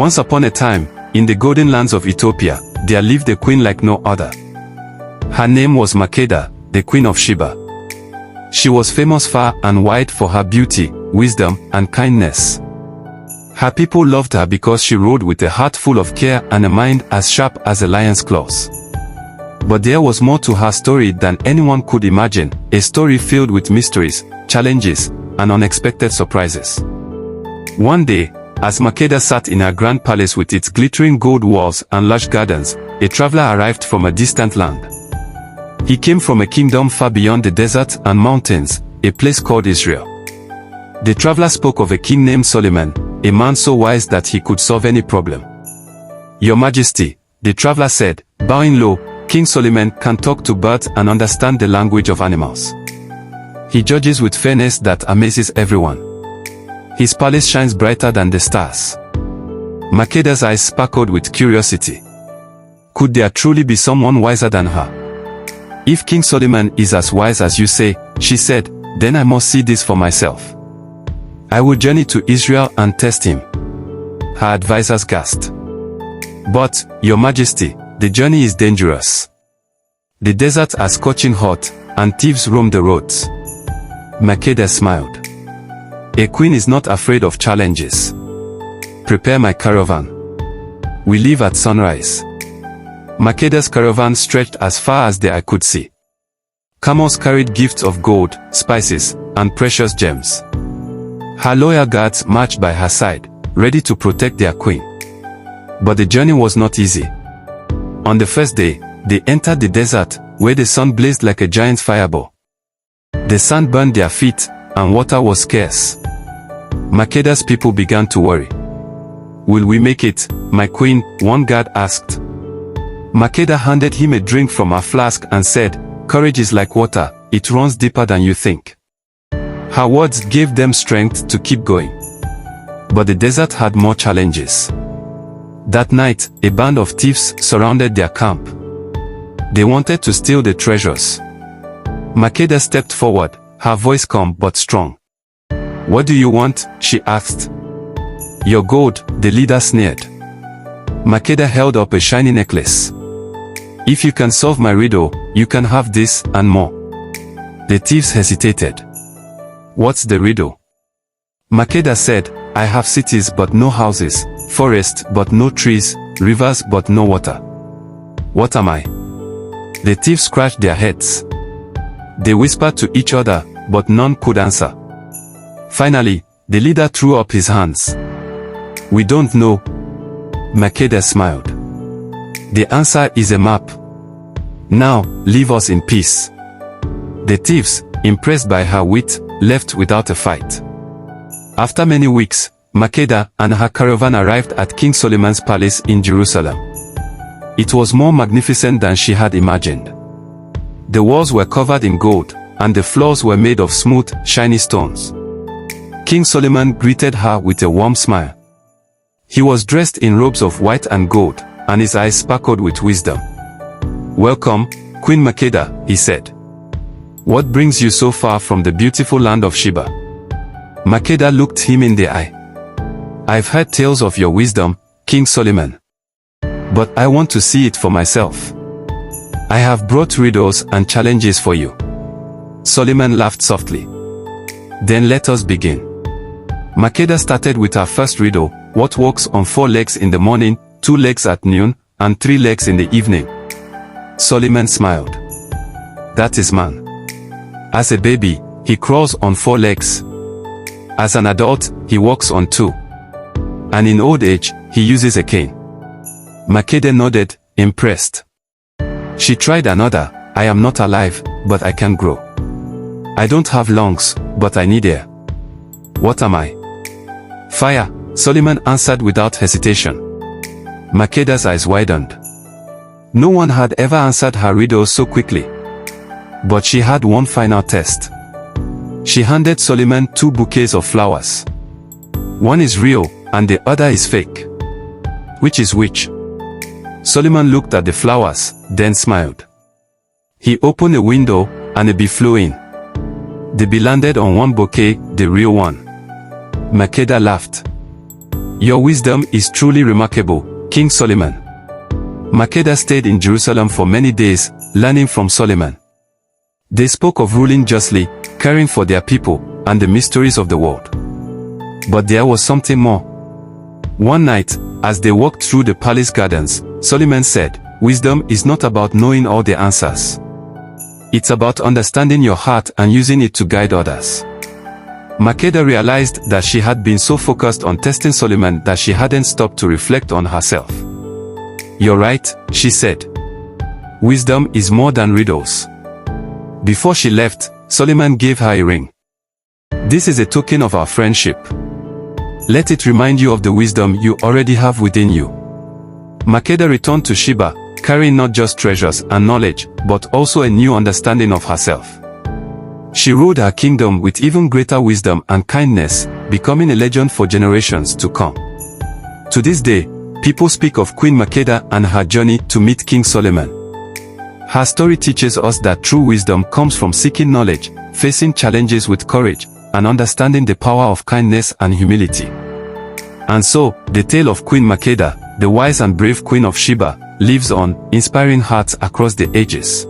Once upon a time, in the golden lands of Ethiopia, there lived a queen like no other. Her name was Makeda, the queen of Sheba. She was famous far and wide for her beauty, wisdom, and kindness. Her people loved her because she ruled with a heart full of care and a mind as sharp as a lion's claws. But there was more to her story than anyone could imagine, a story filled with mysteries, challenges, and unexpected surprises. One day, as Makeda sat in her grand palace with its glittering gold walls and lush gardens, a traveler arrived from a distant land. He came from a kingdom far beyond the desert and mountains, a place called Israel. The traveler spoke of a king named Solomon, a man so wise that he could solve any problem. Your Majesty, the traveler said, bowing low, King Solomon can talk to birds and understand the language of animals. He judges with fairness that amazes everyone. His palace shines brighter than the stars. Makeda's eyes sparkled with curiosity. Could there truly be someone wiser than her? If King Solomon is as wise as you say, she said, then I must see this for myself. I will journey to Israel and test him. Her advisors gasped. But, Your Majesty, the journey is dangerous. The deserts are scorching hot, and thieves roam the roads. Makeda smiled. A queen is not afraid of challenges. Prepare my caravan. We leave at sunrise. Makeda's caravan stretched as far as the eye could see. Camels carried gifts of gold, spices, and precious gems. Her loyal guards marched by her side, ready to protect their queen. But the journey was not easy. On the first day, they entered the desert, where the sun blazed like a giant fireball. The sand burned their feet, and water was scarce. Makeda's people began to worry. Will we make it, my queen? One guard asked. Makeda handed him a drink from her flask and said, courage is like water, it runs deeper than you think. Her words gave them strength to keep going. But the desert had more challenges. That night, a band of thieves surrounded their camp. They wanted to steal the treasures. Makeda stepped forward, her voice calm but strong. What do you want? She asked. Your gold, the leader sneered. Makeda held up a shiny necklace. If you can solve my riddle, you can have this and more. The thieves hesitated. What's the riddle? Makeda said, I have cities but no houses, forests but no trees, rivers but no water. What am I? The thieves scratched their heads. They whispered to each other, but none could answer. Finally, the leader threw up his hands. We don't know. Makeda smiled. The answer is a map. Now, leave us in peace. The thieves, impressed by her wit, left without a fight. After many weeks, Makeda and her caravan arrived at King Solomon's palace in Jerusalem. It was more magnificent than she had imagined. The walls were covered in gold, and the floors were made of smooth, shiny stones. King Solomon greeted her with a warm smile. He was dressed in robes of white and gold, and his eyes sparkled with wisdom. Welcome, Queen Makeda, he said. What brings you so far from the beautiful land of Sheba? Makeda looked him in the eye. I've heard tales of your wisdom, King Solomon. But I want to see it for myself. I have brought riddles and challenges for you. Solomon laughed softly. Then let us begin. Makeda started with her first riddle, what walks on 4 legs in the morning, 2 legs at noon, and 3 legs in the evening? Solomon smiled. That is man. As a baby, he crawls on 4 legs. As an adult, he walks on 2. And in old age, he uses a cane. Makeda nodded, impressed. She tried another, I am not alive, but I can grow. I don't have lungs, but I need air. What am I? Fire, Solomon answered without hesitation. Makeda's eyes widened. No one had ever answered her riddle so quickly. But she had one final test. She handed Solomon 2 bouquets of flowers. One is real, and the other is fake. Which is which? Solomon looked at the flowers, then smiled. He opened a window, and a bee flew in. The bee landed on one bouquet, the real one. Makeda laughed. Your wisdom is truly remarkable, King Solomon. Makeda stayed in Jerusalem for many days, learning from Solomon. They spoke of ruling justly, caring for their people, and the mysteries of the world. But there was something more. One night, as they walked through the palace gardens, Solomon said, "Wisdom is not about knowing all the answers. It's about understanding your heart and using it to guide others." Makeda realized that she had been so focused on testing Solomon that she hadn't stopped to reflect on herself. "You're right," she said. "Wisdom is more than riddles." Before she left, Solomon gave her a ring. "This is a token of our friendship. Let it remind you of the wisdom you already have within you." Makeda returned to Sheba, carrying not just treasures and knowledge, but also a new understanding of herself. She ruled her kingdom with even greater wisdom and kindness, becoming a legend for generations to come. To this day, people speak of Queen Makeda and her journey to meet King Solomon. Her story teaches us that true wisdom comes from seeking knowledge, facing challenges with courage, and understanding the power of kindness and humility. And so, the tale of Queen Makeda, the wise and brave Queen of Sheba, lives on, inspiring hearts across the ages.